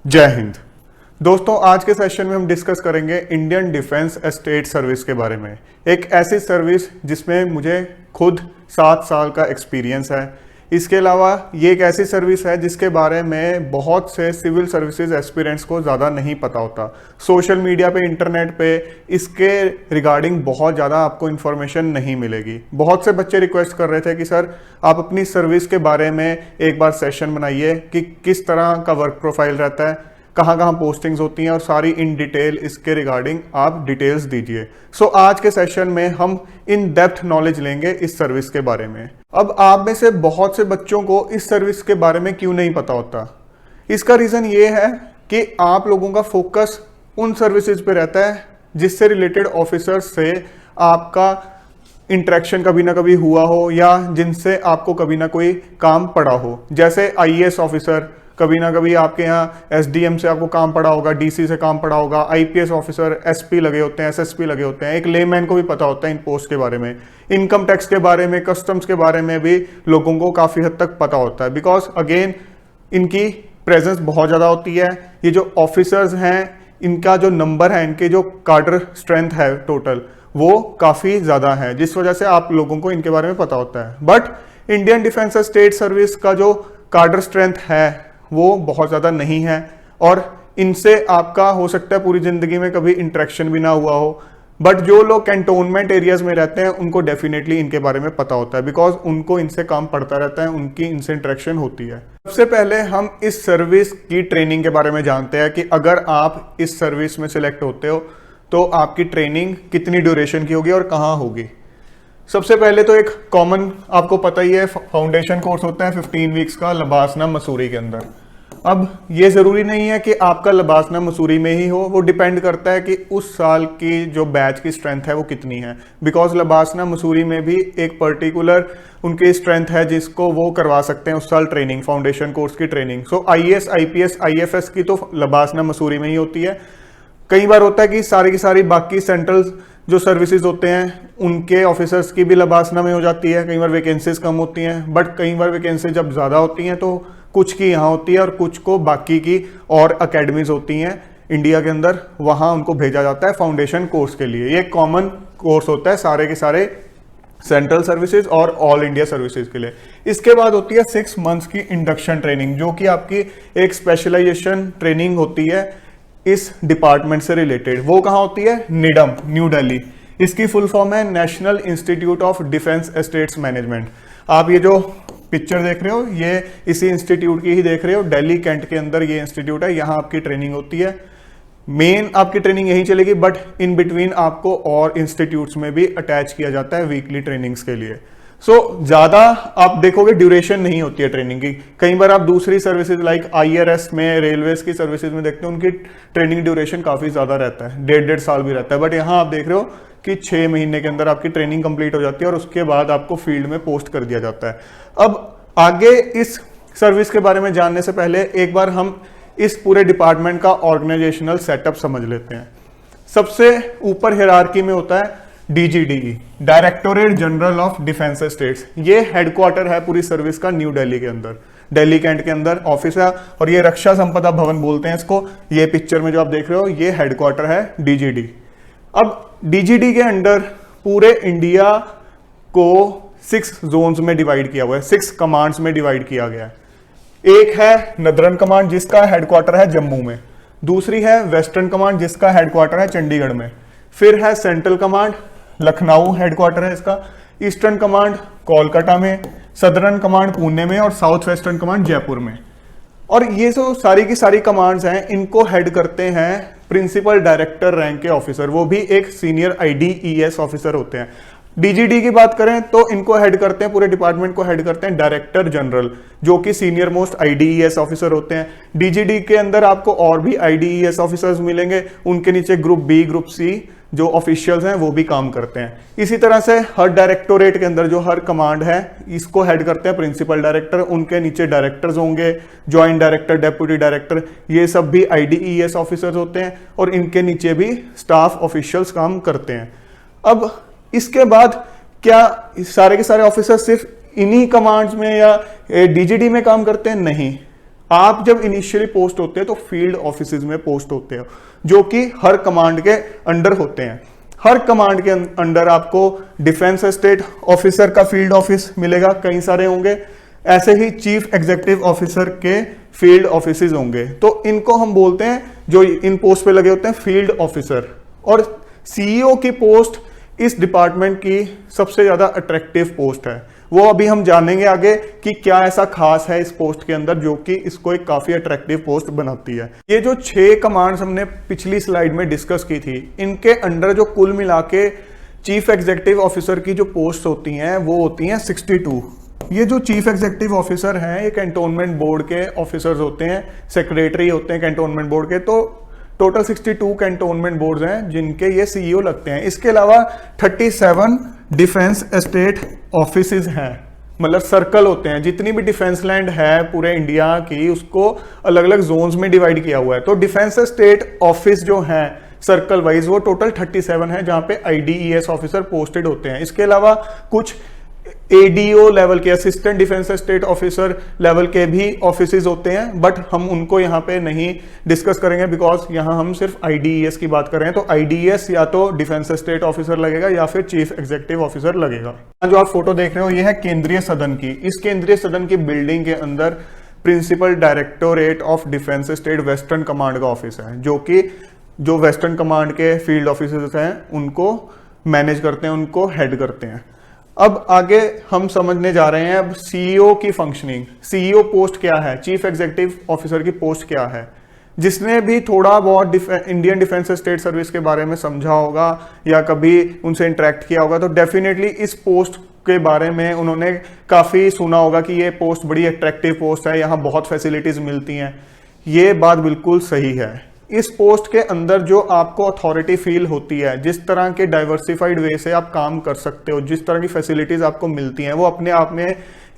जय हिंद। दोस्तों, आज के सेशन में हम डिस्कस करेंगे इंडियन डिफेंस एस्टेट सर्विस के बारे में। एक ऐसी सर्विस जिसमें मुझे खुद 7 साल का एक्सपीरियंस है। इसके अलावा ये एक ऐसी सर्विस है जिसके बारे में बहुत से सिविल सर्विसेज एस्पिरेंट्स को ज़्यादा नहीं पता होता। सोशल मीडिया पे, इंटरनेट पे इसके रिगार्डिंग बहुत ज़्यादा आपको इन्फॉर्मेशन नहीं मिलेगी। बहुत से बच्चे रिक्वेस्ट कर रहे थे कि सर आप अपनी सर्विस के बारे में एक बार सेशन बनाइए कि किस तरह का वर्क प्रोफाइल रहता है, कहाँ कहाँ पोस्टिंग्स होती हैं और सारी इन डिटेल इसके रिगार्डिंग आप डिटेल्स दीजिए। सो आज के सेशन में हम इन डेप्थ नॉलेज लेंगे इस सर्विस के बारे में। अब आप में से बहुत से बच्चों को इस सर्विस के बारे में क्यों नहीं पता होता, इसका रीज़न ये है कि आप लोगों का फोकस उन सर्विसेज पे रहता है जिससे रिलेटेड ऑफिसर्स से आपका इंटरेक्शन कभी ना कभी हुआ हो या जिनसे आपको कभी ना कोई काम पड़ा हो। जैसे आईएएस ऑफिसर, कभी ना कभी आपके यहाँ एसडीएम से आपको काम पड़ा होगा, डीसी से काम पड़ा होगा, आईपीएस ऑफिसर, एसपी लगे होते हैं, एसएसपी लगे होते हैं। एक लेमैन को भी पता होता है इन पोस्ट के बारे में। इनकम टैक्स के बारे में, कस्टम्स के बारे में भी लोगों को काफ़ी हद तक पता होता है, बिकॉज अगेन इनकी प्रेजेंस बहुत ज़्यादा होती है। ये जो ऑफिसर्स हैं, इनका जो नंबर है, इनके जो कार्डर स्ट्रेंथ है टोटल, वो काफ़ी ज़्यादा है, जिस वजह से आप लोगों को इनके बारे में पता होता है। But Indian defence state service का जो कार्डर स्ट्रेंथ है वो बहुत ज़्यादा नहीं है और इनसे आपका हो सकता है पूरी ज़िंदगी में कभी इंटरेक्शन भी ना हुआ हो। बट जो लोग कैंटोनमेंट एरियाज में रहते हैं उनको डेफिनेटली इनके बारे में पता होता है, बिकॉज उनको इनसे काम पड़ता रहता है, उनकी इनसे इंटरेक्शन होती है। सबसे पहले हम इस सर्विस की ट्रेनिंग के बारे में जानते हैं कि अगर आप इस सर्विस में सिलेक्ट होते हो तो आपकी ट्रेनिंग कितनी ड्यूरेशन की होगी और कहाँ होगी। सबसे पहले तो एक कॉमन आपको पता ही है, फाउंडेशन कोर्स होता है 15 वीक्स का लबासना मसूरी के अंदर। अब ये ज़रूरी नहीं है कि आपका लबासना मसूरी में ही हो, वो डिपेंड करता है कि उस साल की जो बैच की स्ट्रेंथ है वो कितनी है। बिकॉज लबासना मसूरी में भी एक पर्टिकुलर उनकी स्ट्रेंथ है जिसको वो करवा सकते हैं उस साल ट्रेनिंग, फाउंडेशन कोर्स की ट्रेनिंग। सो आईएएस, आईपीएस, आईएफएस की तो लबासना मसूरी में ही होती है। कई बार होता है कि सारी की सारी बाकी सेंट्रल जो सर्विसेज होते हैं उनके ऑफिसर्स की भी लबासना में हो जाती है। कई बार वैकेंसीज कम होती हैं, बट कई बार वैकेंसी जब ज़्यादा होती हैं तो कुछ की यहाँ होती है और कुछ को बाकी की और अकेडमीज होती हैं इंडिया के अंदर, वहाँ उनको भेजा जाता है फाउंडेशन कोर्स के लिए। ये कॉमन कोर्स होता है सारे के सारे सेंट्रल सर्विसेज और ऑल इंडिया सर्विसेज के लिए। इसके बाद होती है 6 मंथ्स की इंडक्शन ट्रेनिंग, जो कि आपकी एक स्पेशलाइजेशन ट्रेनिंग होती है इस डिपार्टमेंट से रिलेटेड। वो कहाँ होती है? Needham, new Delhi. इसकी फुल फॉर्म है national institute of defence estates management. आप ये जो पिक्चर देख रहे हो ये इसी इंस्टीट्यूट की ही देख रहे हो। दिल्ली कैंट के अंदर ये इंस्टीट्यूट है, यहाँ आपकी ट्रेनिंग होती है। मेन आपकी ट्रेनिंग यहीं चलेगी, बट इन बिटवीन आपको और इंस्टीट्यूट्स में भी अटैच किया जाता है वीकली ट्रेनिंग्स के लिए। ज़्यादा आप देखोगे ड्यूरेशन नहीं होती है ट्रेनिंग की। कई बार आप दूसरी सर्विसेज लाइक आईआरएस में, रेलवेज की सर्विसेज में देखते हो उनकी ट्रेनिंग ड्यूरेशन काफ़ी ज़्यादा रहता है, 1.5 साल भी रहता है। बट यहाँ आप देख रहे हो कि 6 महीने के अंदर आपकी ट्रेनिंग कंप्लीट हो जाती है और उसके बाद आपको फील्ड में पोस्ट कर दिया जाता है। अब आगे इस सर्विस के बारे में जानने से पहले एक बार हम इस पूरे डिपार्टमेंट का ऑर्गेनाइजेशनल सेटअप समझ लेते हैं। सबसे ऊपर हियरार्की में होता है DGDE, directorate general of defence estates. ये हेडक्वार्टर है पूरी सर्विस का न्यू दिल्ली के अंदर, दिल्ली कैंट के अंदर ऑफिस है और ये रक्षा संपदा भवन बोलते हैं इसको। ये पिक्चर में जो आप देख रहे हो ये हेडक्वार्टर है डीजीडी। अब डीजीडी के अंडर पूरे इंडिया को 6 जोन्स में डिवाइड किया हुआ है, 6 कमांड्स में डिवाइड किया गया है। एक है नदरन कमांड जिसका हेडक्वार्टर है जम्मू में, दूसरी है वेस्टर्न कमांड जिसका हेडक्वार्टर है चंडीगढ़ में, फिर है सेंट्रल कमांड, लखनऊ हेडक्वार्टर है इसका, ईस्टर्न कमांड कोलकाता में, सदर्न कमांड पुणे में और साउथ वेस्टर्न कमांड जयपुर में। और ये जो सारी की सारी कमांड्स हैं इनको हेड करते हैं प्रिंसिपल डायरेक्टर रैंक के ऑफिसर, वो भी एक सीनियर आईडीईएस ऑफिसर होते हैं। डीजीडी की बात करें तो इनको हेड करते हैं, पूरे डिपार्टमेंट को हेड करते हैं डायरेक्टर जनरल, जो कि सीनियर मोस्ट आईडीईएस ऑफिसर होते हैं। डीजीडी के अंदर आपको और भी आईडीईएस ऑफिसर्स मिलेंगे, उनके नीचे ग्रुप बी, ग्रुप सी जो ऑफिशियल्स हैं वो भी काम करते हैं। इसी तरह से हर डायरेक्टोरेट के अंदर जो हर कमांड है इसको हेड करते हैं प्रिंसिपल डायरेक्टर, उनके नीचे डायरेक्टर्स होंगे, ज्वाइंट डायरेक्टर, डेप्यूटी डायरेक्टर, ये सब भी आईडीईएस ऑफिसर्स होते हैं और इनके नीचे भी स्टाफ ऑफिशियल्स काम करते हैं। अब इसके बाद क्या सारे के सारे ऑफिसर सिर्फ इन्हीं कमांड्स में या डीजीडी में काम करते हैं? नहीं, आप जब इनिशियली पोस्ट होते हैं तो फील्ड ऑफिसेज में पोस्ट होते हैं, जो कि हर कमांड के अंडर होते हैं। हर कमांड के अंडर आपको डिफेंस स्टेट ऑफिसर का फील्ड ऑफिस मिलेगा, कई सारे होंगे। ऐसे ही चीफ एग्जीक्यूटिव ऑफिसर के फील्ड ऑफिसेज होंगे, तो इनको हम बोलते हैं, जो इन पोस्ट पे लगे होते हैं, फील्ड ऑफिसर। और सीईओ की पोस्ट इस डिपार्टमेंट की सबसे ज्यादा अट्रैक्टिव पोस्ट है। वो अभी हम जानेंगे आगे कि क्या ऐसा खास है इस पोस्ट के अंदर जो कि इसको एक काफी अट्रैक्टिव पोस्ट बनाती है। ये जो 6 कमांड्स हमने पिछली स्लाइड में डिस्कस की थी, इनके अंडर जो कुल मिला के चीफ एग्जीक्यूटिव ऑफिसर की जो पोस्ट होती हैं वो होती हैं 62। ये जो चीफ एग्जीक्यूटिव ऑफिसर हैं ये कैंटोनमेंट बोर्ड के ऑफिसर्स होते हैं, सेक्रेटरी होते हैं कैंटोनमेंट बोर्ड के। तो टोटल 62 कैंटोनमेंट बोर्ड्स हैं जिनके ये सीईओ लगते हैं। इसके अलावा 37 डिफेंस एस्टेट ऑफिसेज हैं, मतलब सर्कल होते हैं। जितनी भी डिफेंस लैंड है पूरे इंडिया की, उसको अलग अलग जोन्स में डिवाइड किया हुआ है। तो डिफेंस एस्टेट ऑफिस जो है सर्कल वाइज वो टोटल 37 है, जहां पे IDES ऑफिसर पोस्टेड होते हैं। इसके अलावा कुछ ADO लेवल के, assistant defence estate officer level के भी ऑफिसेज होते हैं, बट हम उनको यहाँ पे नहीं डिस्कस करेंगे बिकॉज यहाँ हम सिर्फ IDES की बात कर रहे हैं। तो IDES या तो डिफेंस स्टेट ऑफिसर लगेगा या फिर चीफ एग्जीक्यूटिव ऑफिसर लगेगा। जो आप फोटो देख रहे हो ये है केंद्रीय सदन की। इस केंद्रीय सदन की बिल्डिंग के अंदर principal directorate of defence state western command का ऑफिस है, जो कि जो वेस्टर्न कमांड के फील्ड ऑफिसर्स हैं उनको मैनेज करते हैं, उनको हेड करते हैं। अब आगे हम समझने जा रहे हैं अब सीईओ की फंक्शनिंग। सीईओ पोस्ट क्या है, चीफ एग्जीक्यूटिव ऑफिसर की पोस्ट क्या है। जिसने भी थोड़ा बहुत इंडियन डिफेंस स्टेट सर्विस के बारे में समझा होगा या कभी उनसे इंटरेक्ट किया होगा तो डेफिनेटली इस पोस्ट के बारे में उन्होंने काफी सुना होगा कि ये पोस्ट बड़ी अट्रैक्टिव पोस्ट है, यहाँ बहुत फैसिलिटीज मिलती हैं। ये बात बिल्कुल सही है। इस पोस्ट के अंदर जो आपको अथॉरिटी फील होती है, जिस तरह के डाइवर्सिफाइड वे से आप काम कर सकते हो, जिस तरह की फैसिलिटीज आपको मिलती हैं, वो अपने आप में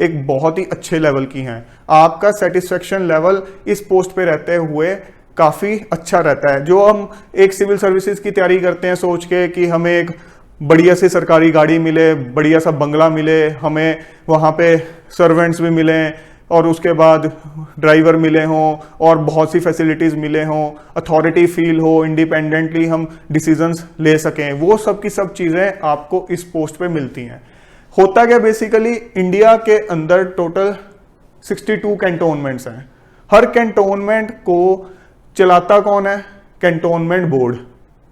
एक बहुत ही अच्छे लेवल की हैं। आपका सेटिस्फेक्शन लेवल इस पोस्ट पे रहते हुए काफी अच्छा रहता है। जो हम एक सिविल सर्विसेज की तैयारी करते हैं सोच के कि हमें एक बढ़िया सी सरकारी गाड़ी मिले, बढ़िया सा बंगला मिले, हमें वहाँ पे सर्वेंट्स भी मिले और उसके बाद ड्राइवर मिले हों और बहुत सी फैसिलिटीज मिले हों, अथॉरिटी फील हो, इंडिपेंडेंटली हम डिसीजंस ले सकें, वो सब की सब चीजें आपको इस पोस्ट पे मिलती हैं। होता क्या बेसिकली, इंडिया के अंदर टोटल 62 कैंटोनमेंट्स हैं। हर कैंटोनमेंट को चलाता कौन है, कैंटोनमेंट बोर्ड,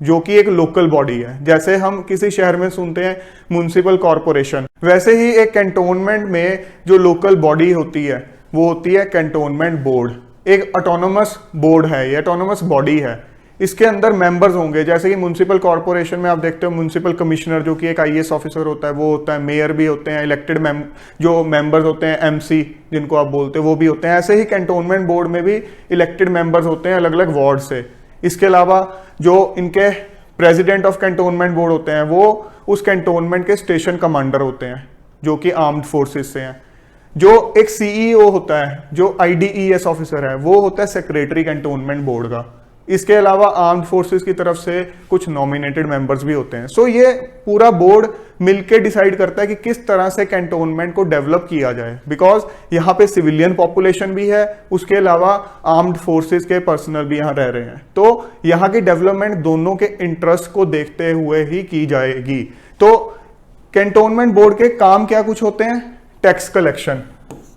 जो कि एक लोकल बॉडी है। जैसे हम किसी शहर में सुनते हैं म्युनिसिपल कॉरपोरेशन, वैसे ही एक कैंटोनमेंट में जो लोकल बॉडी होती है वो होती है कैंटोनमेंट बोर्ड। एक ऑटोनोमस बोर्ड है, ये ऑटोनोमस बॉडी है। इसके अंदर मेंबर्स होंगे, जैसे कि म्युनिसिपल कॉरपोरेशन में आप देखते हो म्युनिसिपल कमिश्नर जो कि एक IAS ऑफिसर होता है, वो होता है, मेयर भी होते हैं, इलेक्टेड जो मेंबर्स होते हैं MC जिनको आप बोलते हो वो भी होते हैं। ऐसे ही कैंटोनमेंट बोर्ड में भी इलेक्टेड मेंबर्स होते हैं अलग अलग वार्ड से। इसके अलावा जो इनके प्रेसिडेंट ऑफ कैंटोनमेंट बोर्ड होते हैं वो उस कैंटोनमेंट के स्टेशन कमांडर होते हैं जो कि आर्म्ड फोर्सेस से हैं। जो एक CEO होता है, जो IDES ऑफिसर है, वो होता है सेक्रेटरी कैंटोनमेंट बोर्ड का। इसके अलावा आर्म्ड फोर्सेस की तरफ से कुछ नॉमिनेटेड मेंबर्स भी होते हैं। सो ये पूरा बोर्ड मिलके डिसाइड करता है कि किस तरह से कैंटोनमेंट को डेवलप किया जाए, बिकॉज यहाँ पे सिविलियन पॉपुलेशन भी है, उसके अलावा आर्म्ड फोर्सेस के पर्सनल भी यहाँ रह रहे हैं। तो यहाँ की डेवलपमेंट दोनों के इंटरेस्ट को देखते हुए ही की जाएगी। तो कैंटोनमेंट बोर्ड के काम क्या कुछ होते हैं, टैक्स कलेक्शन।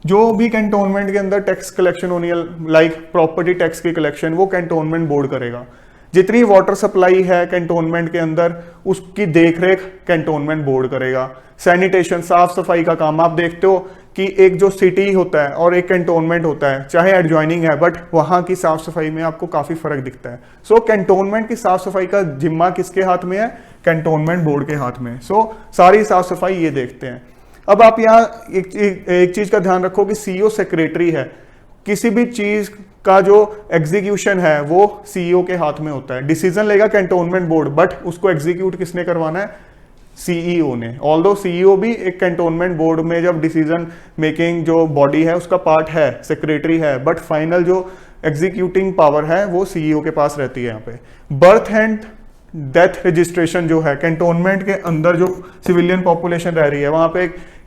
जो भी कैंटोनमेंट के अंदर टैक्स कलेक्शन होनी है, लाइक प्रॉपर्टी टैक्स की कलेक्शन, वो कैंटोनमेंट बोर्ड करेगा। जितनी वाटर सप्लाई है कैंटोनमेंट के अंदर उसकी देखरेख कैंटोनमेंट बोर्ड करेगा। सैनिटेशन, साफ सफाई का काम, आप देखते हो कि एक जो सिटी होता है और एक कैंटोनमेंट होता है, चाहे एडजॉइनिंग है, बट वहां की साफ सफाई में आपको काफी फर्क दिखता है। सो कैंटोनमेंट की साफ सफाई का जिम्मा किसके हाथ में है, कैंटोनमेंट बोर्ड के हाथ में। सो सारी साफ सफाई ये देखते हैं। अब आप यहाँ एक चीज का ध्यान रखो कि CEO सेक्रेटरी है, किसी भी चीज का जो एग्जीक्यूशन है वो CEO के हाथ में होता है। डिसीजन लेगा कैंटोनमेंट बोर्ड, बट उसको एग्जीक्यूट किसने करवाना है, CEO ने। ऑल्दो CEO भी एक कैंटोनमेंट बोर्ड में जब डिसीजन मेकिंग जो बॉडी है उसका पार्ट है, सेक्रेटरी है, बट फाइनल जो एग्जीक्यूटिंग पावर है वो CEO के पास रहती है। यहाँ पे बर्थ एंड डेथ रजिस्ट्रेशन जो है, कैंटोनमेंट के अंदर जो सिविलियन पॉपुलेशन रह रही है वहां पे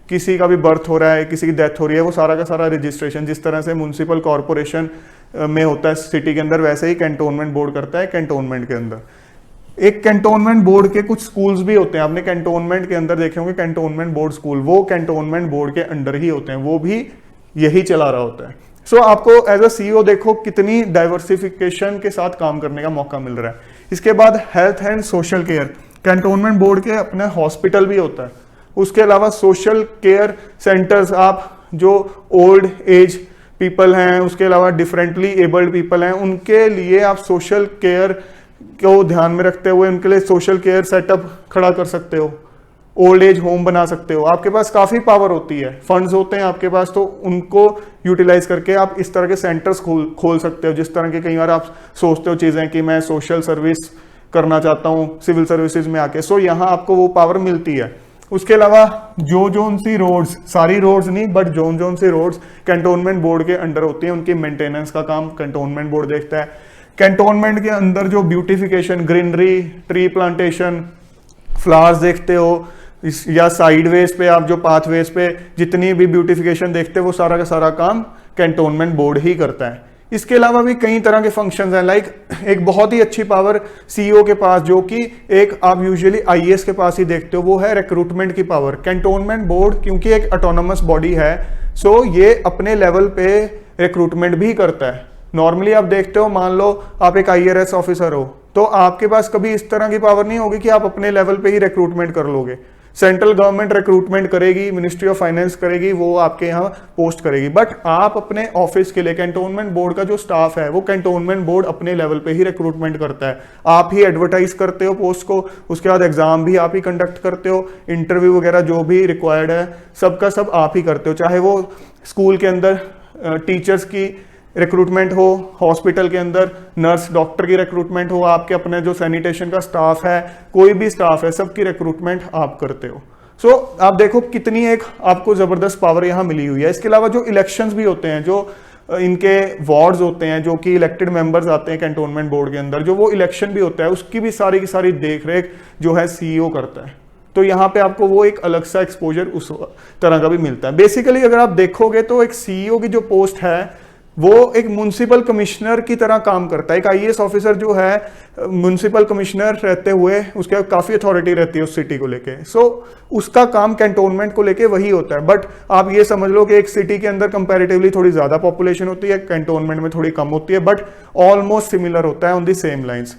किसी का भी बर्थ हो रहा है, किसी की डेथ हो रही है, वो सारा का सारा रजिस्ट्रेशन जिस तरह से म्यूनसिपल कॉरपोरेशन में होता है सिटी के अंदर, वैसे ही कैंटोनमेंट बोर्ड करता है कैंटोनमेंट के अंदर। एक कैंटोनमेंट बोर्ड के कुछ स्कूल्स भी होते हैं, आपने कैंटोनमेंट के अंदर देखे होंगे कैंटोनमेंट बोर्ड स्कूल, वो कैंटोनमेंट बोर्ड के अंडर ही होते हैं, वो भी यही चला रहा होता है। सो आपको एज अ सीईओ देखो कितनी डाइवर्सिफिकेशन के साथ काम करने का मौका मिल रहा है। इसके बाद health and social care, cantonment board के अपने हॉस्पिटल भी होता है। उसके अलावा सोशल केयर सेंटर्स, आप जो ओल्ड एज पीपल हैं, उसके अलावा डिफरेंटली एबल्ड पीपल हैं, उनके लिए आप सोशल केयर को ध्यान में रखते हुए उनके लिए सोशल केयर सेटअप खड़ा कर सकते हो, ओल्ड एज होम बना सकते हो। आपके पास काफ़ी पावर होती है, फंड्स होते हैं आपके पास, तो उनको यूटिलाइज करके आप इस तरह के सेंटर्स खोल सकते हो। जिस तरह के कई बार आप सोचते हो चीज़ें कि मैं सोशल सर्विस करना चाहता हूँ सिविल सर्विसेज में आके, सो यहाँ आपको वो पावर मिलती है। उसके अलावा जोन सी रोड्स, सारी रोड्स नहीं but zone C roads cantonment board के अंडर होती हैं, उनकी मेंटेनेंस का काम कैंटोनमेंट बोर्ड देखता है। कैंटोनमेंट के अंदर जो beautification, greenery, tree plantation, flowers देखते हो, या साइडवेज पे आप जो पाथवेज पे जितनी भी ब्यूटिफिकेशन देखते हो, वो सारा का सारा काम कैंटोनमेंट बोर्ड ही करता है। इसके अलावा भी कई तरह के फंक्शंस हैं, लाइक एक बहुत ही अच्छी पावर सीईओ के पास, जो कि एक आप यूजुअली आईएएस के पास ही देखते हो, वो है रिक्रूटमेंट की पावर। कैंटोनमेंट बोर्ड क्योंकि एक ऑटोनोमस बॉडी है, सो ये अपने लेवल पे रिक्रूटमेंट भी करता है। नॉर्मली आप देखते हो, मान लो आप एक आईआरएस ऑफिसर हो, तो आपके पास कभी इस तरह की पावर नहीं होगी कि आप अपने लेवल पे ही रिक्रूटमेंट कर लोगे। सेंट्रल गवर्नमेंट रिक्रूटमेंट करेगी, मिनिस्ट्री ऑफ फाइनेंस करेगी, वो आपके यहाँ पोस्ट करेगी, बट आप अपने ऑफिस के लिए कैंटोनमेंट बोर्ड का जो स्टाफ है वो कैंटोनमेंट बोर्ड अपने लेवल पे ही रिक्रूटमेंट करता है। आप ही एडवर्टाइज करते हो पोस्ट को, उसके बाद एग्जाम भी आप ही कंडक्ट करते हो, इंटरव्यू वगैरह जो भी रिक्वायर्ड है सबका सब आप ही करते हो, चाहे वो स्कूल के अंदर टीचर्स की रिक्रूटमेंट हो, हॉस्पिटल के अंदर नर्स डॉक्टर की रिक्रूटमेंट हो, आपके अपने जो सैनिटेशन का स्टाफ है, कोई भी स्टाफ है, सबकी रिक्रूटमेंट आप करते हो। सो आप देखो कितनी एक आपको जबरदस्त पावर यहाँ मिली हुई है। इसके अलावा जो इलेक्शंस भी होते हैं, जो इनके वार्ड्स होते हैं, जो कि इलेक्टेड मेंबर्स आते हैं कैंटोनमेंट बोर्ड के अंदर, जो वो इलेक्शन भी होता है, उसकी भी सारी की सारी देख रेख जो है सीईओ करता है। तो यहाँ पे आपको वो एक अलग सा एक्सपोजर उस तरह का भी मिलता है। बेसिकली अगर आप देखोगे तो एक सीईओ की जो पोस्ट है वो एक म्युनिसिपल कमिश्नर की तरह काम करता है। एक आईएएस ऑफिसर जो है म्युनिसिपल कमिश्नर रहते हुए उसके काफ़ी अथॉरिटी रहती है उस सिटी को लेके, सो उसका काम कैंटोनमेंट को लेके वही होता है। बट आप ये समझ लो कि एक सिटी के अंदर कंपैरेटिवली थोड़ी ज़्यादा पॉपुलेशन होती है, कैंटोनमेंट में थोड़ी कम होती है, बट ऑलमोस्ट सिमिलर होता है ऑन दी सेम लाइन्स।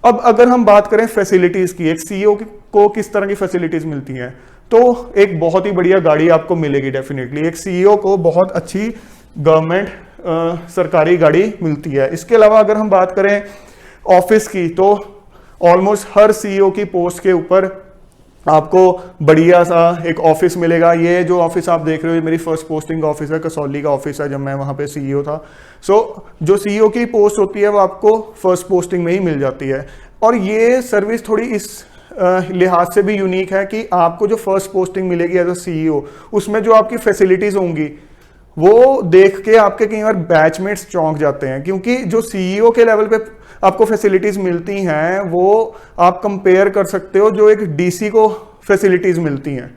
अब अगर हम बात करें फैसिलिटीज़ की, एक सीईओ को किस तरह की फैसिलिटीज़ मिलती हैं, तो एक बहुत ही बढ़िया गाड़ी आपको मिलेगी डेफिनेटली। एक सीईओ को बहुत अच्छी गवर्नमेंट सरकारी गाड़ी मिलती है। इसके अलावा अगर हम बात करें ऑफिस की, तो ऑलमोस्ट हर सीईओ की पोस्ट के ऊपर आपको बढ़िया सा एक ऑफिस मिलेगा। ये जो ऑफिस आप देख रहे हो, ये मेरी फर्स्ट पोस्टिंग ऑफिस है, कसौली का ऑफिस है, जब मैं वहाँ पे सीईओ था। सो जो सीईओ की पोस्ट होती है वो आपको फर्स्ट पोस्टिंग में ही मिल जाती है। और ये सर्विस थोड़ी इस लिहाज से भी यूनिक है कि आपको जो फर्स्ट पोस्टिंग मिलेगी एज अ सीईओ, उसमें जो आपकी फैसिलिटीज़ होंगी वो देख के आपके कई बार बैचमेट्स चौंक जाते हैं, क्योंकि जो सीईओ के लेवल पे आपको फैसिलिटीज मिलती हैं वो आप कंपेयर कर सकते हो जो एक डीसी को फैसिलिटीज मिलती हैं।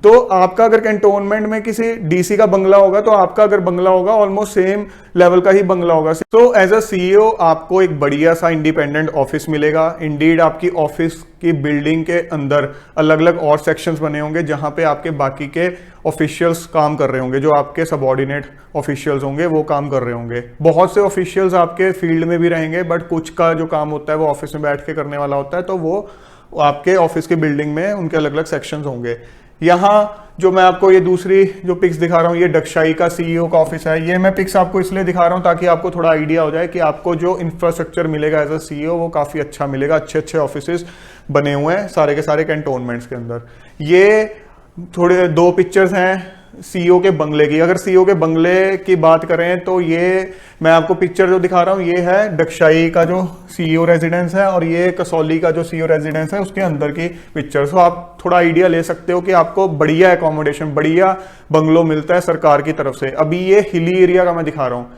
तो आपका अगर कैंटोनमेंट में किसी डीसी का बंगला होगा तो आपका अगर बंगला होगा ऑलमोस्ट सेम लेवल का ही बंगला होगा। तो एज अ सीईओ आपको एक बढ़िया सा इंडिपेंडेंट ऑफिस मिलेगा। इंडीड आपकी ऑफिस की बिल्डिंग के अंदर अलग अलग और सेक्शंस बने होंगे जहां पे आपके बाकी के ऑफिशियल्स काम कर रहे होंगे, जो आपके सबऑर्डिनेट ऑफिशियल्स होंगे वो काम कर रहे होंगे। बहुत से ऑफिशियल्स आपके फील्ड में भी रहेंगे, बट कुछ का जो काम होता है वो ऑफिस में बैठ के करने वाला होता है, तो वो आपके ऑफिस की बिल्डिंग में उनके अलग अलग सेक्शंस होंगे। यहाँ जो मैं आपको ये दूसरी जो पिक्स दिखा रहा हूँ, ये डगशाई का सीईओ का ऑफिस है। ये मैं पिक्स आपको इसलिए दिखा रहा हूँ ताकि आपको थोड़ा आइडिया हो जाए कि आपको जो इंफ्रास्ट्रक्चर मिलेगा एज अ सीईओ वो काफ़ी अच्छा मिलेगा। अच्छे अच्छे ऑफिसेज बने हुए हैं सारे के सारे कैंटोनमेंट्स के अंदर। ये थोड़े दो पिक्चर्स हैं सीईओ के बंगले की। अगर सीईओ के बंगले की बात करें तो ये मैं आपको पिक्चर जो दिखा रहा हूँ ये है डगशाई का जो सीईओ रेजिडेंस है, और ये कसौली का जो सीईओ रेजिडेंस है उसके अंदर की पिक्चर। तो आप थोड़ा आइडिया ले सकते हो कि आपको बढ़िया एकोमोडेशन, बढ़िया बंगलो मिलता है सरकार की तरफ से। अभी ये हिली एरिया का मैं दिखा रहा हूँ।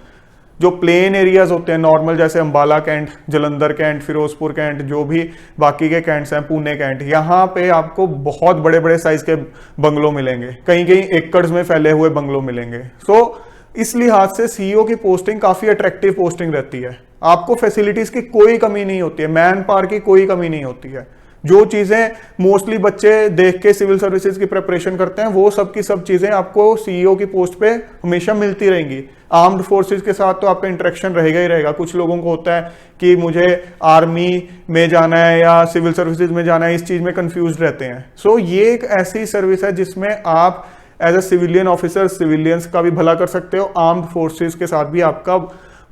जो प्लेन एरियाज होते हैं नॉर्मल, जैसे Ambala cantt, Jalandhar cantt, Firozpur cantt, जो भी बाकी के कैंट्स हैं, पुणे कैंट, यहाँ पे आपको बहुत बड़े बड़े साइज के बंगलों मिलेंगे, कहीं कहीं एकड़्स में फैले हुए बंगलों मिलेंगे। सो इस लिहाज से सीईओ की पोस्टिंग काफी अट्रैक्टिव पोस्टिंग रहती है। आपको फैसिलिटीज की कोई कमी नहीं होती है, मैन पावर की कोई कमी नहीं होती है। जो चीजें मोस्टली बच्चे देख के सिविल सर्विसेज की प्रिपरेशन करते हैं, वो सब की सब चीजें आपको सीईओ की पोस्ट पे हमेशा मिलती रहेंगी। आर्म्ड फोर्सेस के साथ तो आपका इंटरेक्शन रहेगा ही रहेगा। कुछ लोगों को होता है कि मुझे आर्मी में जाना है या सिविल सर्विसेज में जाना है, इस चीज में कंफ्यूज रहते हैं। सो ये एक ऐसी सर्विस है जिसमें आप as a civilian officer civilians का भी भला कर सकते हो, आर्म्ड फोर्सेस के साथ भी आपका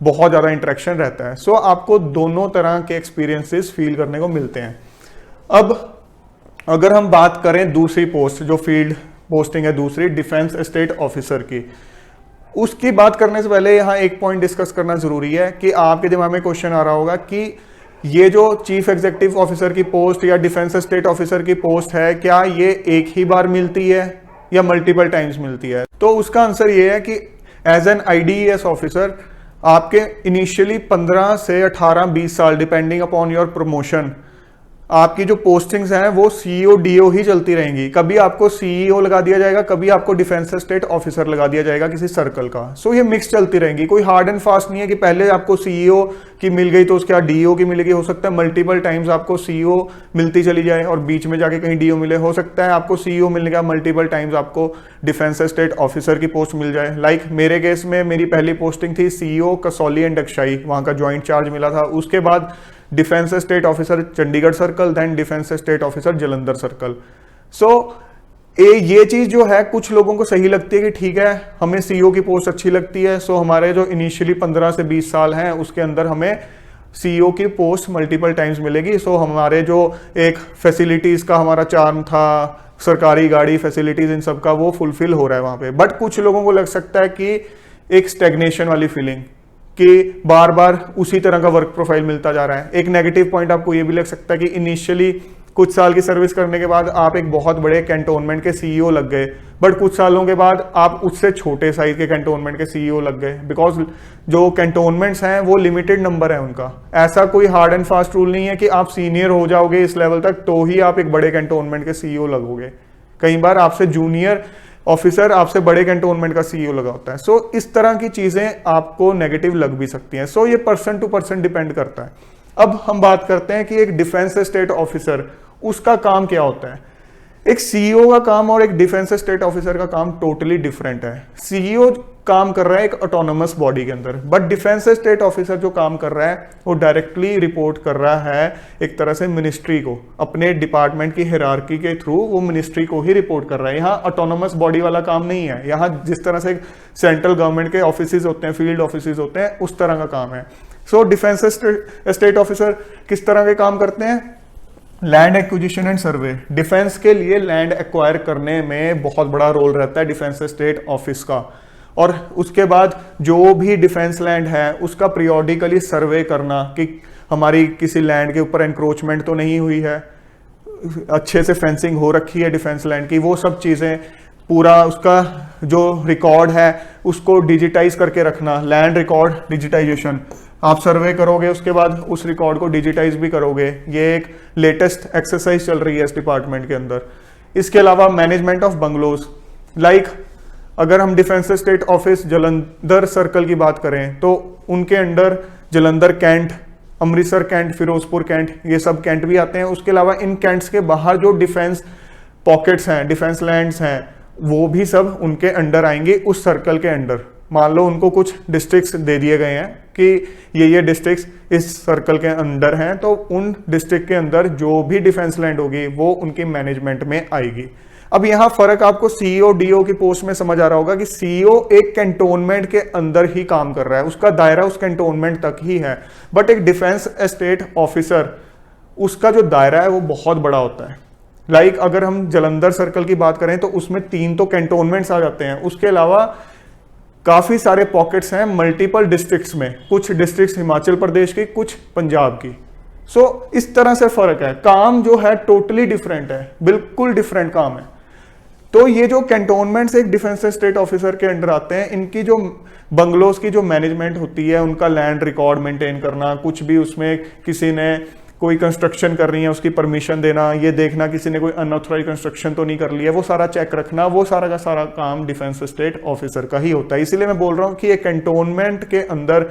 बहुत ज्यादा इंटरेक्शन रहता है। सो आपको दोनों तरह के एक्सपीरियंसेस फील करने को मिलते हैं। अब अगर हम बात करें दूसरी पोस्ट, जो फील्ड पोस्टिंग है दूसरी, डिफेंस एस्टेट ऑफिसर की, उसकी बात करने से पहले यहाँ एक पॉइंट डिस्कस करना जरूरी है कि आपके दिमाग में क्वेश्चन आ रहा होगा कि ये जो चीफ एग्जीक्यूटिव ऑफिसर की पोस्ट या डिफेंस एस्टेट ऑफिसर की पोस्ट है, क्या ये एक ही बार मिलती है या मल्टीपल टाइम्स मिलती है? तो उसका आंसर ये है कि एज एन आईडीएस ऑफिसर आपके इनिशियली 15 से 18-20 साल, डिपेंडिंग अपॉन योर प्रमोशन, आपकी जो पोस्टिंग्स हैं वो सीईओ डीओ ही चलती रहेंगी। कभी आपको सीईओ लगा दिया जाएगा, कभी आपको डिफेंस एस्टेट ऑफिसर लगा दिया जाएगा किसी सर्कल का। सो ये मिक्स चलती रहेंगी, कोई हार्ड एंड फास्ट नहीं है कि पहले आपको सीईओ की मिल गई तो उसके बाद डीओ की मिलेगी। हो सकता है मल्टीपल टाइम्स आपको सीईओ मिलती चली जाए और बीच में जाके कहीं डीओ मिले। हो सकता है आपको सीईओ मिलने का मल्टीपल टाइम्स आपको डिफेंस एस्टेट ऑफिसर की पोस्ट मिल जाए। लाइक मेरे केस में मेरी पहली पोस्टिंग थी सीईओ कसौली एंड डगशाई, वहां का ज्वाइंट चार्ज मिला था। उसके बाद defence estate officer Chandigarh circle, then defence estate officer Jalandhar circle. So ये चीज जो है कुछ लोगों को सही लगती है कि ठीक है हमें सीईओ की पोस्ट अच्छी लगती है, सो हमारे जो इनिशियली 15 से 20 साल हैं उसके अंदर हमें सीईओ की पोस्ट मल्टीपल टाइम्स मिलेगी। सो हमारे जो एक फैसिलिटीज का हमारा चार्म था, सरकारी गाड़ी फैसिलिटीज, इन सब का वो फुलफिल हो रहा है वहां पे। बट कुछ लोगों को लग सकता है कि एक स्टेग्नेशन वाली फीलिंग, कि बार बार उसी तरह का वर्क प्रोफाइल मिलता जा रहा है। एक नेगेटिव पॉइंट आपको ये भी लग सकता है कि इनिशियली कुछ साल की सर्विस करने के बाद आप एक बहुत बड़े कैंटोनमेंट के सीईओ लग गए, बट कुछ सालों के बाद आप उससे छोटे साइज के कैंटोनमेंट के सीईओ लग गए, बिकॉज जो कैंटोनमेंट्स हैं वो लिमिटेड नंबर है उनका। ऐसा कोई हार्ड एंड फास्ट रूल नहीं है कि आप सीनियर हो जाओगे इस लेवल तक तो ही आप एक बड़े कैंटोनमेंट के सीईओ लगोगे। कई बार आपसे जूनियर ऑफिसर आपसे बड़े कैंटोनमेंट का सीईओ लगा होता है। सो इस तरह की चीजें आपको नेगेटिव लग भी सकती हैं। सो ये पर्सन टू पर्सन डिपेंड करता है। अब हम बात करते हैं कि एक डिफेंस एस्टेट ऑफिसर, उसका काम क्या होता है। एक सीईओ का काम और एक डिफेंस एस्टेट ऑफिसर का काम टोटली डिफरेंट है। सीईओ काम कर रहा है एक ऑटोनोमस बॉडी के अंदर, बट डिफेंस एस्टेट ऑफिसर जो काम कर रहा है वो डायरेक्टली रिपोर्ट कर रहा है एक तरह से मिनिस्ट्री को, अपने डिपार्टमेंट की हायरार्की के थ्रू वो मिनिस्ट्री को ही रिपोर्ट कर रहा है। यहाँ ऑटोनोमस बॉडी वाला काम नहीं है। यहाँ जिस तरह से सेंट्रल गवर्नमेंट के ऑफिस होते हैं, फील्ड ऑफिस होते हैं, उस तरह का काम है। सो डिफेंस एस्टेट ऑफिसर किस तरह के काम करते हैं? Land acquisition and survey. Defence के लिए लैंड एक्वायर करने में बहुत बड़ा रोल रहता है डिफेंस एस्टेट ऑफिस का, और उसके बाद जो भी डिफेंस लैंड है उसका पीरियोडिकली सर्वे करना कि हमारी किसी लैंड के ऊपर एनक्रोचमेंट तो नहीं हुई है, अच्छे से फेंसिंग हो रखी है डिफेंस लैंड की, वो सब चीजें पूरा उसका जो रिकॉर्ड है उसको डिजिटाइज करके रखना। लैंड रिकॉर्ड डिजिटाइजेशन, आप सर्वे करोगे उसके बाद उस रिकॉर्ड को डिजिटाइज भी करोगे। ये एक लेटेस्ट एक्सरसाइज चल रही है इस डिपार्टमेंट के अंदर। इसके अलावा मैनेजमेंट ऑफ बंगलोज, लाइक अगर हम defence estate office Jalandhar circle की बात करें तो उनके under Jalandhar cantt, Amritsar cantt, Firozpur cantt, ये सब कैंट भी आते हैं। उसके अलावा इन कैंट्स के बाहर जो डिफेंस पॉकेट्स हैं, डिफेंस लैंड्स हैं, वो भी सब उनके अंडर आएंगे उस सर्कल के अंडर। मान लो उनको कुछ डिस्ट्रिक्ट्स दे दिए गए हैं कि ये डिस्ट्रिक्ट्स इस सर्कल के अंदर हैं, तो उन डिस्ट्रिक्ट के अंदर जो भी डिफेंस लैंड होगी वो उनकी मैनेजमेंट में आएगी। अब यहाँ फर्क आपको सीईओ डीओ की पोस्ट में समझ आ रहा होगा कि सीईओ एक कैंटोनमेंट के अंदर ही काम कर रहा है, उसका दायरा उस कैंटोनमेंट तक ही है। बट एक डिफेंस एस्टेट ऑफिसर, उसका जो दायरा है वो बहुत बड़ा होता है। लाइक अगर हम जलंधर सर्कल की बात करें तो उसमें 3 तो कैंटोनमेंट्स आ जाते हैं, उसके अलावा काफी सारे पॉकेट्स हैं मल्टीपल डिस्ट्रिक्ट्स में, कुछ डिस्ट्रिक्ट्स हिमाचल प्रदेश की, कुछ पंजाब की। इस तरह से फर्क है। काम जो है टोटली डिफरेंट है, बिल्कुल डिफरेंट काम है। तो ये जो कैंटोनमेंट्स एक डिफेंस स्टेट ऑफिसर के अंडर आते हैं, इनकी जो बंगलोज की जो मैनेजमेंट होती है, उनका लैंड रिकॉर्ड मेंटेन करना, कुछ भी उसमें किसी ने कोई कंस्ट्रक्शन कर रही है उसकी परमिशन देना, ये देखना किसी ने कोई अनऑथराइज कंस्ट्रक्शन तो नहीं कर लिया, वो सारा चेक रखना, वो सारा का सारा काम डिफेंस स्टेट ऑफिसर का ही होता है। इसीलिए मैं बोल रहा हूँ कि एक कैंटोनमेंट के अंदर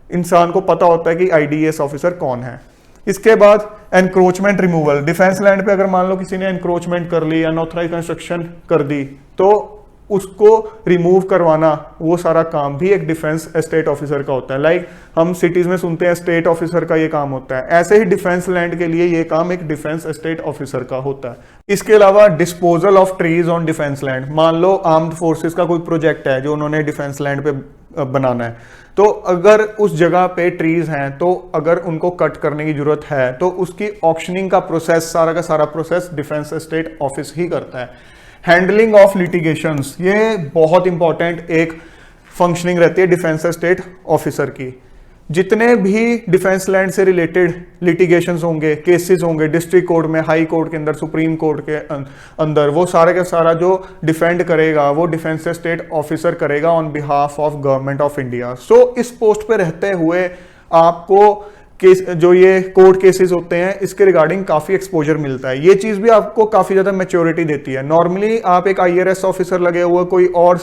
इंसान को पता होता है कि आईडीएस ऑफिसर कौन है। इसके बाद एनक्रोचमेंट रिमूवल, डिफेंस लैंड पे अगर मान लो किसी ने एनक्रोचमेंट कर ली, अनऑथराइज कंस्ट्रक्शन कर दी, तो उसको रिमूव करवाना, वो सारा काम भी एक डिफेंस एस्टेट ऑफिसर का होता है। लाइक हम सिटीज में सुनते हैं स्टेट ऑफिसर का ये काम होता है, ऐसे ही डिफेंस लैंड के लिए ये काम एक डिफेंस एस्टेट ऑफिसर का होता है। इसके अलावा disposal of trees on defence land, मान लो आर्म्ड फोर्सेस का कोई प्रोजेक्ट है जो उन्होंने डिफेंस लैंड पे बनाना है, तो अगर उस जगह पे ट्रीज हैं तो अगर उनको कट करने की जरूरत है तो उसकी ऑक्शनिंग का प्रोसेस, सारा का सारा प्रोसेस डिफेंस एस्टेट ऑफिस ही करता है। हैंडलिंग ऑफ लिटिगेशंस, ये बहुत इंपॉर्टेंट एक फंक्शनिंग रहती है डिफेंस एस्टेट ऑफिसर की। जितने भी डिफेंस लैंड से रिलेटेड लिटिगेशंस होंगे, केसेस होंगे डिस्ट्रिक्ट कोर्ट में, हाई कोर्ट के अंदर, सुप्रीम कोर्ट के अंदर, वो सारा का सारा जो डिफेंड करेगा वो डिफेंस स्टेट ऑफिसर करेगा on behalf of government of India. So इस पोस्ट पे रहते हुए आपको केस, जो ये कोर्ट केसेस होते हैं, इसके रिगार्डिंग काफी एक्सपोजर मिलता है। ये चीज भी आपको काफी ज्यादा मैच्योरिटी देती है। नॉर्मली आप एक आईआरएस ऑफिसर लगे हुए, कोई और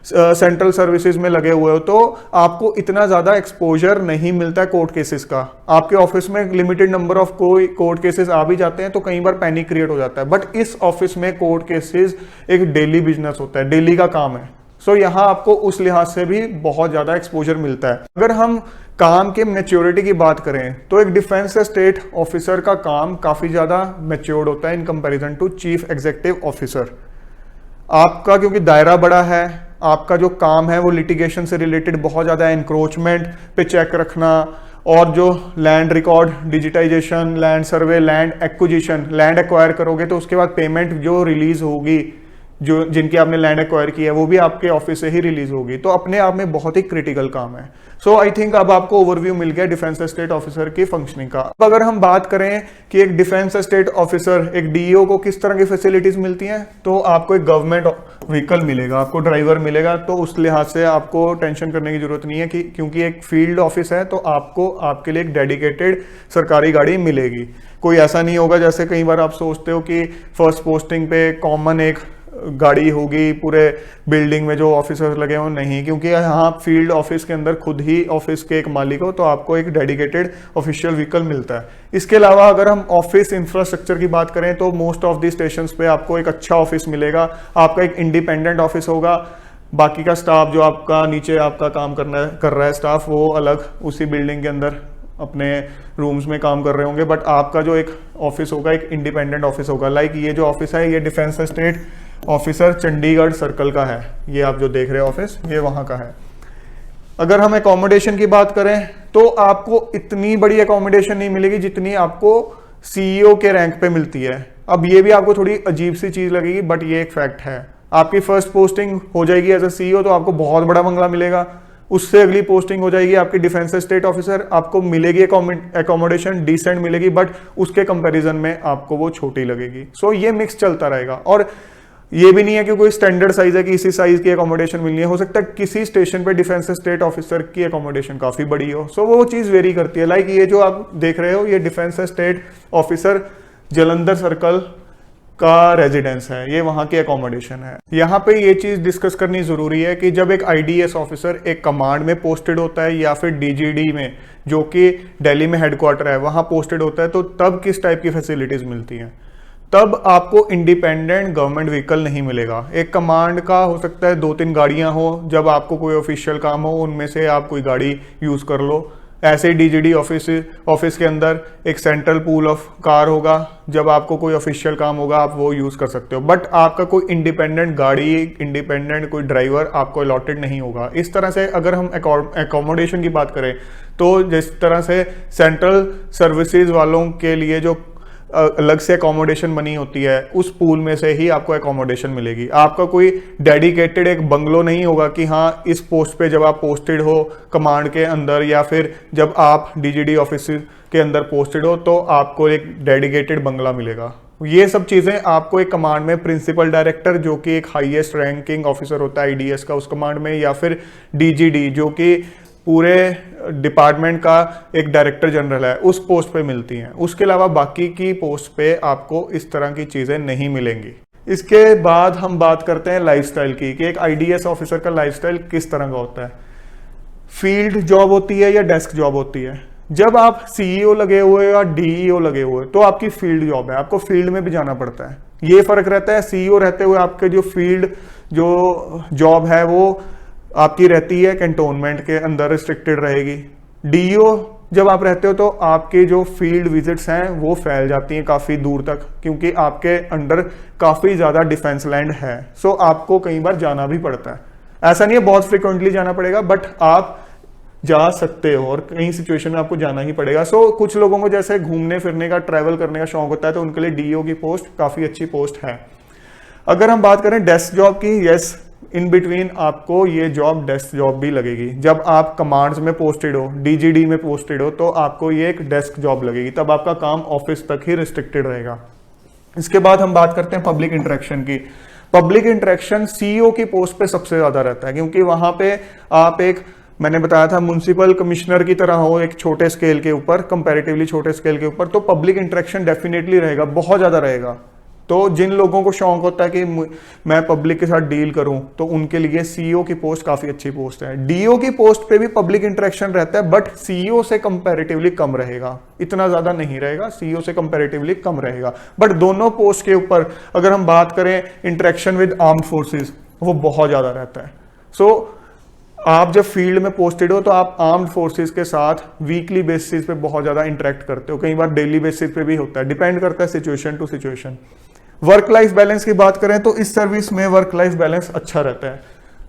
सेंट्रल सर्विसेज में लगे हुए हो, तो आपको इतना ज्यादा एक्सपोजर नहीं मिलता है कोर्ट केसेस का। आपके ऑफिस में लिमिटेड नंबर ऑफ कोई कोर्ट केसेस आ भी जाते हैं तो कई बार पैनिक क्रिएट हो जाता है, बट इस ऑफिस में कोर्ट केसेस एक डेली बिजनेस होता है, डेली का काम है। सो यहाँ आपको उस लिहाज से भी बहुत ज्यादा एक्सपोजर मिलता है। अगर हम काम के मैच्योरिटी की बात करें तो एक डिफेंस स्टेट ऑफिसर का काम काफी ज्यादा मैच्योर्ड होता है in comparison to chief executive officer. आपका क्योंकि दायरा बड़ा है, आपका जो काम है वो लिटिगेशन से रिलेटेड बहुत ज्यादा एनक्रोचमेंट पे चेक रखना, और जो land record digitization, land survey, land acquisition, land acquire करोगे तो उसके बाद पेमेंट जो रिलीज होगी, जो जिनकी आपने लैंड एक्वायर की है वो भी आपके ऑफिस से ही रिलीज होगी, तो अपने आप में बहुत ही क्रिटिकल काम है। सो आई थिंक अब आपको ओवरव्यू मिल गया डिफेंस स्टेट ऑफिसर की फंक्शनिंग का। अब अगर हम बात करें कि एक डिफेंस स्टेट ऑफिसर, एक डीईओ को किस तरह की फैसिलिटीज मिलती हैं, तो आपको एक गवर्नमेंट व्हीकल मिलेगा, आपको ड्राइवर मिलेगा, तो उस लिहाज से आपको टेंशन करने की जरूरत नहीं है कि क्योंकि एक फील्ड ऑफिस है तो आपको आपके लिए एक डेडिकेटेड सरकारी गाड़ी मिलेगी। कोई ऐसा नहीं होगा जैसे कई बार आप सोचते हो कि फर्स्ट पोस्टिंग पे कॉमन एक गाड़ी होगी पूरे बिल्डिंग में जो ऑफिसर्स लगे हों, नहीं, क्योंकि यहाँ फील्ड ऑफिस के अंदर खुद ही ऑफिस के एक मालिक हो, तो आपको एक डेडिकेटेड ऑफिशियल व्हीकल मिलता है। इसके अलावा अगर हम ऑफिस इंफ्रास्ट्रक्चर की बात करें तो मोस्ट ऑफ दी स्टेशंस पे आपको एक अच्छा ऑफिस मिलेगा, आपका एक इंडिपेंडेंट ऑफिस होगा, बाकी का स्टाफ जो आपका नीचे आपका काम कर रहा है स्टाफ, वो अलग उसी बिल्डिंग के अंदर अपने रूम्स में काम कर रहे होंगे, बट आपका जो एक ऑफिस होगा एक इंडिपेंडेंट ऑफिस होगा। लाइक ये जो ऑफिस है ये defence estate officer Chandigarh circle का है, ये आप जो देख रहे हैं ऑफिस ये वहां का है। अगर हम एकोमोडेशन की बात करें तो आपको इतनी बड़ी एकोमोडेशन नहीं मिलेगी जितनी आपको सीईओ के रैंक पे मिलती है। अब ये भी आपको थोड़ी अजीब सी चीज लगेगी, बट ये एक फैक्ट है। आपकी फर्स्ट पोस्टिंग हो जाएगी एज अ सीईओ तो आपको बहुत बड़ा बंगला मिलेगा, उससे अगली पोस्टिंग हो जाएगी आपकी डिफेंस स्टेट ऑफिसर, आपको मिलेगी एकोमोडेशन डिसेंट मिलेगी, बट उसके कंपैरिजन में आपको वो छोटी लगेगी। सो ये मिक्स चलता रहेगा, और ये भी नहीं है कि कोई स्टैंडर्ड साइज है कि इसी साइज की एकोमोडेशन मिलनी है। हो सकता है किसी स्टेशन पे डिफेंस स्टेट ऑफिसर की एकोमोडेशन काफी बड़ी हो, सो वो चीज वेरी करती है। लाइक ये जो आप देख रहे हो ये defence estate officer Jalandhar circle का रेजिडेंस है, ये वहां की एकोमोडेशन है। यहाँ पे ये चीज डिस्कस करनी जरूरी है कि जब एक आईडीएस ऑफिसर एक कमांड में पोस्टेड होता है या फिर डीजीडी में, जो कि दिल्ली में हेडक्वार्टर है, वहां पोस्टेड होता है, तो तब किस टाइप की फैसिलिटीज मिलती हैं। तब आपको इंडिपेंडेंट गवर्नमेंट व्हीकल नहीं मिलेगा। एक कमांड का हो सकता है 2-3 गाड़ियां हो, जब आपको कोई ऑफिशियल काम हो उनमें से आप कोई गाड़ी यूज कर लो। ऐसे ही डीजीडी ऑफिस के अंदर एक सेंट्रल पूल ऑफ कार होगा, जब आपको कोई ऑफिशियल काम होगा आप वो यूज कर सकते हो, बट आपका कोई इंडिपेंडेंट गाड़ी, इंडिपेंडेंट कोई ड्राइवर आपको अलॉटेड नहीं होगा। इस तरह से अगर हम एकोमोडेशन की बात करें तो जिस तरह से सेंट्रल सर्विसेज वालों के लिए जो अलग से एकोमोडेशन बनी होती है, उस पूल में से ही आपको एकोमोडेशन मिलेगी। आपका कोई डेडिकेटेड एक बंगलो नहीं होगा कि हाँ इस पोस्ट पे जब आप पोस्टेड हो कमांड के अंदर, या फिर जब आप डीजीडी ऑफिस के अंदर पोस्टेड हो तो आपको एक डेडिकेटेड बंगला मिलेगा। ये सब चीज़ें आपको एक कमांड में प्रिंसिपल डायरेक्टर जो कि एक हाईएस्ट रैंकिंग ऑफिसर होता है आईडीएस का, उस कमांड में, या फिर डीजीडी जो कि पूरे डिपार्टमेंट का एक डायरेक्टर जनरल है, उस पोस्ट पे मिलती हैं। उसके अलावा बाकी की पोस्ट पे आपको इस तरह की चीज़ें नहीं मिलेंगी। इसके बाद हम बात करते हैं लाइफस्टाइल की, कि एक आईडीएस ऑफिसर का लाइफस्टाइल किस तरह का होता है। फील्ड जॉब होती है या डेस्क जॉब होती है? जब आप सीईओ लगे हुए या डीईओ लगे हुए तो आपकी फील्ड जॉब है, आपको फील्ड में भी जाना पड़ता है। ये फर्क रहता है, सीईओ रहते हुए आपके जो फील्ड जो जॉब है वो आपकी रहती है कैंटोनमेंट के अंदर रिस्ट्रिक्टेड रहेगी। डीईओ जब आप रहते हो तो आपके जो फील्ड विजिट्स हैं वो फैल जाती हैं काफ़ी दूर तक, क्योंकि आपके अंडर काफ़ी ज़्यादा डिफेंस लैंड है। सो आपको कई बार जाना भी पड़ता है, ऐसा नहीं है बहुत फ्रिक्वेंटली जाना पड़ेगा, बट आप जा सकते हो और कई सिचुएशन में आपको जाना ही पड़ेगा। सो कुछ लोगों को जैसे घूमने फिरने का, ट्रैवल करने का शौक होता है, तो उनके लिए डीईओ की पोस्ट काफ़ी अच्छी पोस्ट है। अगर हम बात करें डेस्क जॉब की, यस, इन बिटवीन आपको ये जॉब डेस्क जॉब भी लगेगी। जब आप कमांड्स में पोस्टेड हो, डीजीडी में पोस्टेड हो, तो आपको ये एक डेस्क जॉब लगेगी, तब आपका काम ऑफिस तक ही रिस्ट्रिक्टेड रहेगा। इसके बाद हम बात करते हैं पब्लिक इंटरेक्शन की। पब्लिक इंटरेक्शन सीईओ की पोस्ट पे सबसे ज्यादा रहता है, क्योंकि वहां पे आप एक, मैंने बताया था, म्युनिसिपल कमिश्नर की तरह हो एक छोटे स्केल के ऊपर, कंपैरेटिवली छोटे स्केल के ऊपर, तो पब्लिक इंटरेक्शन डेफिनेटली रहेगा, बहुत ज्यादा रहेगा। तो जिन लोगों को शौक होता है कि मैं पब्लिक के साथ डील करूं, तो उनके लिए सीईओ की पोस्ट काफी अच्छी पोस्ट है। डीओ की पोस्ट पे भी पब्लिक इंटरेक्शन रहता है, बट सीईओ से कंपैरेटिवली कम रहेगा, इतना ज्यादा नहीं रहेगा, सीईओ से कंपैरेटिवली कम रहेगा। बट दोनों पोस्ट के ऊपर अगर हम बात करें इंटरेक्शन विद आर्म्ड फोर्सेज, वो बहुत ज्यादा रहता है। सो आप जब फील्ड में पोस्टेड हो तो आप आर्म्ड फोर्सेस के साथ वीकली बेसिस पे बहुत ज्यादा इंटरेक्ट करते हो, कई बार डेली बेसिस पे भी होता है, डिपेंड करता है situation to situation. Work life balance की बात करें तो इस सर्विस में वर्क लाइफ बैलेंस अच्छा रहता है।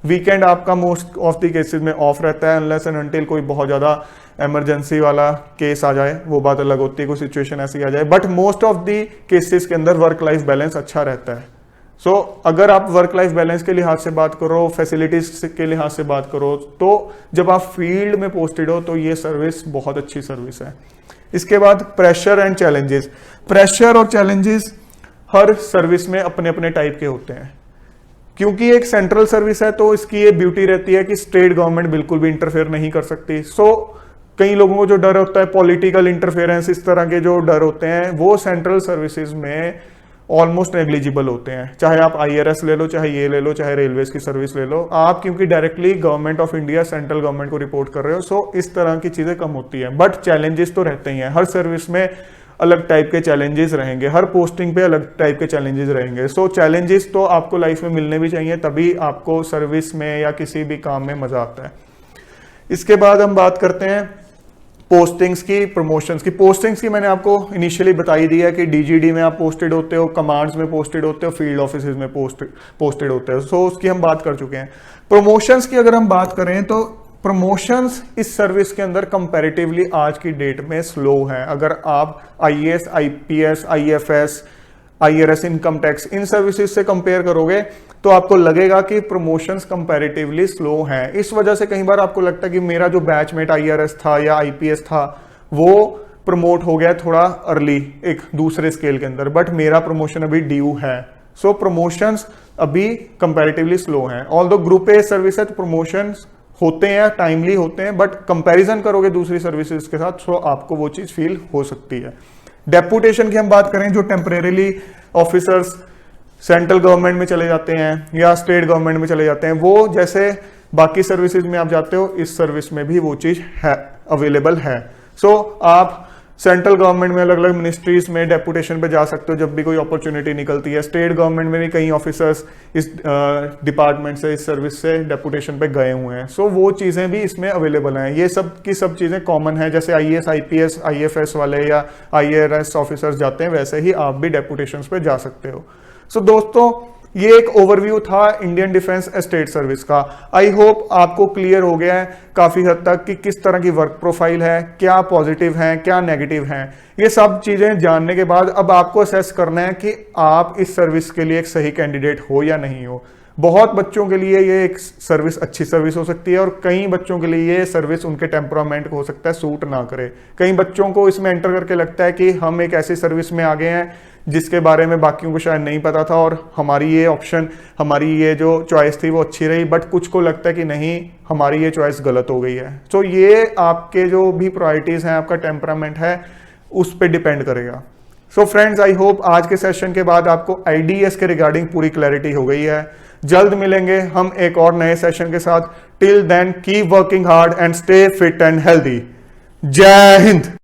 वीकेंड आपका मोस्ट ऑफ द केसेस में ऑफ रहता है, अनलेस एंड अनटिल कोई बहुत ज्यादा इमरजेंसी वाला केस आ जाए, वो बात अलग होती है, कोई सिचुएशन ऐसी आ जाए, but most of the cases के अंदर वर्क लाइफ बैलेंस अच्छा रहता है। सो अगर आप वर्क लाइफ बैलेंस के लिहाज से बात करो, फैसिलिटीज के लिहाज से बात करो, तो जब आप फील्ड में पोस्टेड हो तो ये सर्विस बहुत अच्छी सर्विस है। इसके बाद प्रेशर एंड चैलेंजेस। प्रेशर और चैलेंजेस हर सर्विस में अपने अपने टाइप के होते हैं। क्योंकि एक सेंट्रल सर्विस है तो इसकी ये ब्यूटी रहती है कि स्टेट गवर्नमेंट बिल्कुल भी इंटरफेयर नहीं कर सकती। सो कई लोगों को जो डर होता है पॉलिटिकल इंटरफेरेंस, इस तरह के जो डर होते हैं, वो सेंट्रल सर्विसेज में ऑलमोस्ट नेग्लिजिबल होते हैं। चाहे आप आईआरएस ले लो, चाहे ये ले लो, चाहे रेलवेज की सर्विस ले लो, आप क्योंकि directly government of India, central government को रिपोर्ट कर रहे हो, सो इस तरह की चीजें कम होती है। बट चैलेंजेस तो रहते ही हैं, हर सर्विस में अलग टाइप के चैलेंजेस रहेंगे, हर पोस्टिंग पे अलग टाइप के चैलेंजेस रहेंगे। सो चैलेंजेस तो आपको लाइफ में मिलने भी चाहिए, तभी आपको सर्विस में या किसी भी काम में मजा आता है। इसके बाद हम बात करते हैं पोस्टिंग्स की, प्रमोशंस की। पोस्टिंग्स की मैंने आपको इनिशियली बताई दी है कि डीजीडी में आप पोस्टेड होते हो, कमांड्स में पोस्टेड होते हो, फील्ड ऑफिसेज में पोस्टेड होते हो। सो उसकी हम बात कर चुके हैं। प्रमोशंस की अगर हम बात करें तो प्रमोशंस इस सर्विस के अंदर कंपैरेटिवली आज की डेट में स्लो है। अगर आप IAS, IPS, IFS, IRS, income tax, इन सर्विसेज से कंपेयर करोगे तो आपको लगेगा कि प्रमोशंस कंपैरेटिवली स्लो हैं। इस वजह से कई बार आपको लगता है कि मेरा जो बैचमेट आईआरएस था या आईपीएस था वो प्रमोट हो गया थोड़ा अर्ली एक दूसरे स्केल के अंदर, बट मेरा प्रमोशन अभी ड्यू है। सो प्रमोशंस अभी कंपैरेटिवली स्लो हैं। ऑल्दो ग्रुप ए सर्विस है तो प्रमोशंस होते हैं, टाइमली होते हैं, बट कंपैरिजन करोगे दूसरी सर्विसेज के साथ तो आपको वो चीज फील हो सकती है। डेपुटेशन की हम बात करें, जो टेम्परेरी ऑफिसर्स सेंट्रल गवर्नमेंट में चले जाते हैं या स्टेट गवर्नमेंट में चले जाते हैं, वो जैसे बाकी सर्विसेज में आप जाते हो, इस सर्विस में भी वो चीज है, अवेलेबल है। सो आप सेंट्रल गवर्नमेंट में अलग अलग मिनिस्ट्रीज में डेपुटेशन पे जा सकते हो जब भी कोई अपॉर्चुनिटी निकलती है। स्टेट गवर्नमेंट में भी कई ऑफिसर्स इस डिपार्टमेंट से, इस सर्विस से डेपुटेशन पे गए हुए हैं। सो वो चीज़ें भी इसमें अवेलेबल हैं। ये सब की सब चीज़ें कॉमन है, जैसे आईएएस, आईपीएस, आईएफएस वाले या आईआरएस ऑफिसर्स जाते हैं, वैसे ही आप भी डेपुटेशन पे जा सकते हो। सो दोस्तों, ये एक ओवरव्यू था इंडियन डिफेंस एस्टेट सर्विस का। आई होप आपको क्लियर हो गया है काफी हद तक कि किस तरह की वर्क प्रोफाइल है, क्या पॉजिटिव है, क्या नेगेटिव है। ये सब चीजें जानने के बाद अब आपको असेस करना है कि आप इस सर्विस के लिए एक सही कैंडिडेट हो या नहीं हो। बहुत बच्चों के लिए ये एक सर्विस अच्छी सर्विस हो सकती है और कई बच्चों के लिए ये सर्विस उनके टेम्परामेंट को हो सकता है सूट ना करे। कई बच्चों को इसमें एंटर करके लगता है कि हम एक ऐसी सर्विस में आ गए हैं जिसके बारे में बाकियों को शायद नहीं पता था और हमारी ये ऑप्शन, हमारी ये जो चॉइस थी वो अच्छी रही, बट कुछ को लगता है कि नहीं हमारी ये चॉइस गलत हो गई है। तो ये आपके जो भी प्रायोरिटीज़ हैं, आपका टेम्परामेंट है, उस पर डिपेंड करेगा। सो फ्रेंड्स, आई होप आज के सेशन के बाद आपको आईडीएस के रिगार्डिंग पूरी क्लैरिटी हो गई है। जल्द मिलेंगे हम एक और नए सेशन के साथ। Till then keep working hard and stay fit and healthy. जय हिंद।